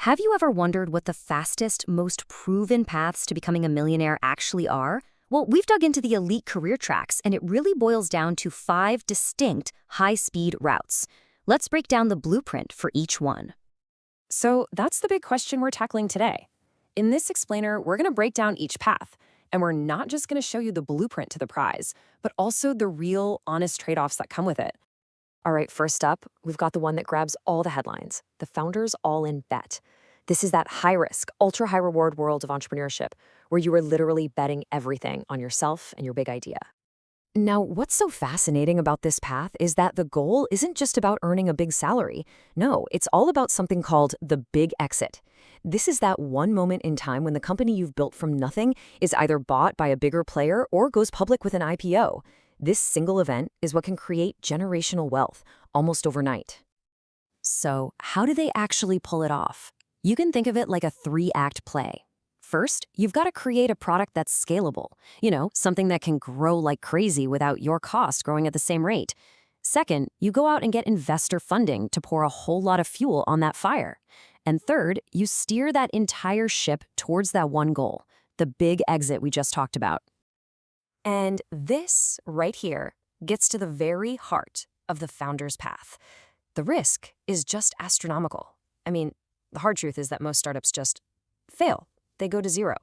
Have you ever wondered what the fastest, most proven paths to becoming a millionaire actually are? Well, we've dug into the elite career tracks, and it really boils down to 5 distinct high-speed routes. Let's break down the blueprint for each one. So that's the big question we're tackling today. In this explainer, we're going to break down each path, and we're not just going to show you the blueprint to the prize, but also the real, honest trade-offs that come with it. All right, first up, we've got the one that grabs all the headlines, the Founders All-In Bet. This is that high-risk, ultra-high-reward world of entrepreneurship where you are literally betting everything on yourself and your big idea. Now, what's so fascinating about this path is that the goal isn't just about earning a big salary. No, it's all about something called the big exit. This is that one moment in time when the company you've built from nothing is either bought by a bigger player or goes public with an IPO. This single event is what can create generational wealth almost overnight. So, how do they actually pull it off? You can think of it like a 3-act play. First, you've got to create a product that's scalable. Something that can grow like crazy without your cost growing at the same rate. Second, you go out and get investor funding to pour a whole lot of fuel on that fire. And third, you steer that entire ship towards that one goal, the big exit we just talked about. And this, right here, gets to the very heart of the founder's path. The risk is just astronomical. The hard truth is that most startups just fail. They go to zero.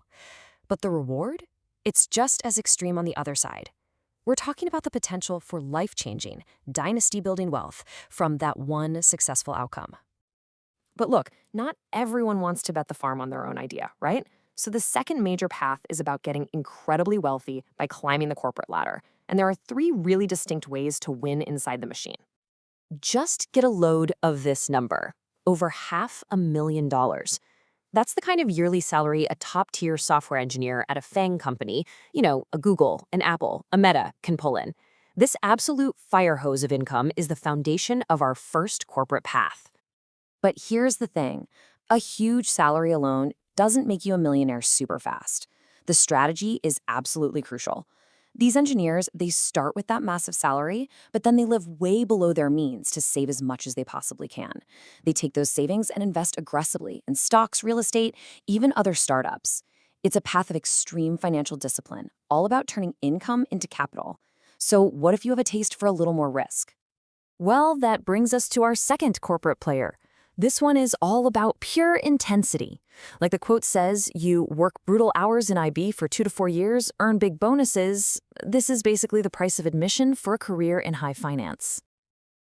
But the reward? It's just as extreme on the other side. We're talking about the potential for life-changing, dynasty-building wealth from that one successful outcome. But look, not everyone wants to bet the farm on their own idea, right? So the second major path is about getting incredibly wealthy by climbing the corporate ladder. And there are 3 really distinct ways to win inside the machine. Just get a load of this number. Over $500,000. That's the kind of yearly salary a top-tier software engineer at a FANG company, a Google, an Apple, a Meta, can pull in. This absolute fire hose of income is the foundation of our first corporate path. But here's the thing. A huge salary alone doesn't make you a millionaire super fast. The strategy is absolutely crucial. These engineers, they start with that massive salary, but then they live way below their means to save as much as they possibly can. They take those savings and invest aggressively in stocks, real estate, even other startups. It's a path of extreme financial discipline, all about turning income into capital. So what if you have a taste for a little more risk? Well, that brings us to our second corporate player. This one is all about pure intensity. Like the quote says, you work brutal hours in IB for 2 to 4 years, earn big bonuses. This is basically the price of admission for a career in high finance.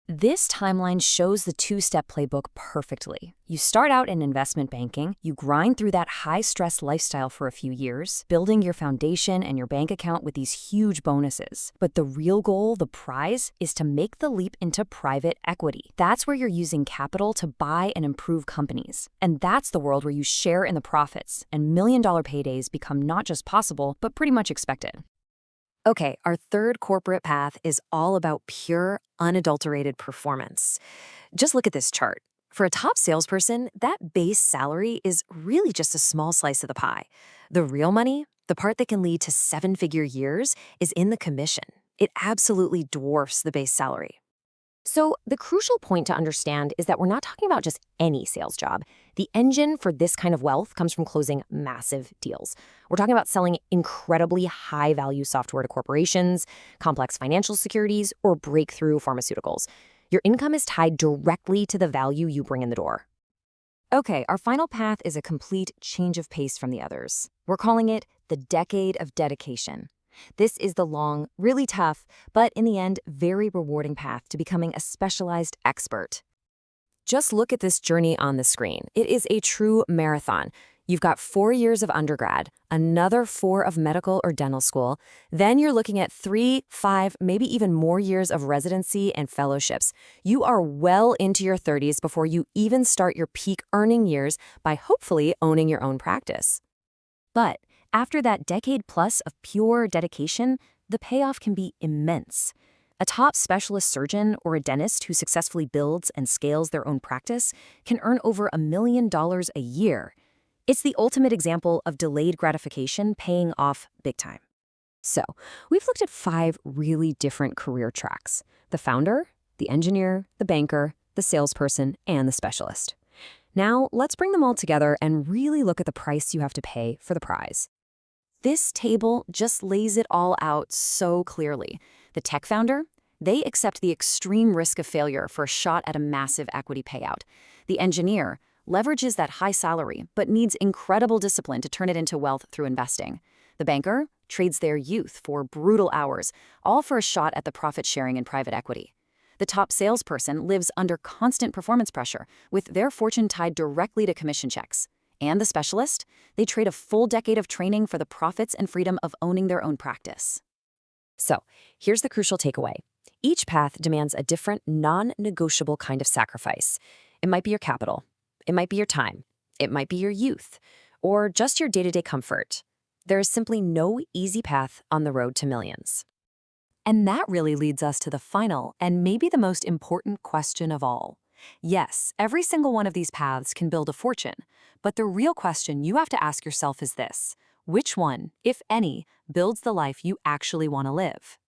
This timeline shows the 2-step playbook perfectly. You start out in investment banking, you grind through that high-stress lifestyle for a few years, building your foundation and your bank account with these huge bonuses. But the real goal, the prize, is to make the leap into private equity. That's where you're using capital to buy and improve companies. And that's the world where you share in the profits, and million-dollar paydays become not just possible, but pretty much expected. Okay, our third corporate path is all about pure, unadulterated performance. Just look at this chart. For a top salesperson, that base salary is really just a small slice of the pie. The real money, the part that can lead to 7-figure years, is in the commission. It absolutely dwarfs the base salary. So the crucial point to understand is that we're not talking about just any sales job. The engine for this kind of wealth comes from closing massive deals. We're talking about selling incredibly high-value software to corporations, complex financial securities, or breakthrough pharmaceuticals. Your income is tied directly to the value you bring in the door. Okay, our final path is a complete change of pace from the others. We're calling it the decade of dedication. This is the long, really tough, but in the end, very rewarding path to becoming a specialized expert. Just look at this journey on the screen. It is a true marathon. You've got 4 years of undergrad, another 4 of medical or dental school. Then you're looking at 3, 5, maybe even more years of residency and fellowships. You are well into your 30s before you even start your peak earning years by hopefully owning your own practice. But after that decade plus of pure dedication, the payoff can be immense. A top specialist surgeon or a dentist who successfully builds and scales their own practice can earn over $1 million a year. It's the ultimate example of delayed gratification paying off big time. So, we've looked at 5 really different career tracks: the founder, the engineer, the banker, the salesperson, and the specialist. Now, let's bring them all together and really look at the price you have to pay for the prize. This table just lays it all out so clearly. The tech founder, they accept the extreme risk of failure for a shot at a massive equity payout. The engineer leverages that high salary but needs incredible discipline to turn it into wealth through investing. The banker trades their youth for brutal hours, all for a shot at the profit sharing in private equity. The top salesperson lives under constant performance pressure, with their fortune tied directly to commission checks. And the specialist? They trade a full decade of training for the profits and freedom of owning their own practice. So, here's the crucial takeaway. Each path demands a different, non-negotiable kind of sacrifice. It might be your capital. It might be your time. It might be your youth. Or just your day-to-day comfort. There is simply no easy path on the road to millions. And that really leads us to the final and maybe the most important question of all. Yes, every single one of these paths can build a fortune, but the real question you have to ask yourself is this: which one, if any, builds the life you actually want to live?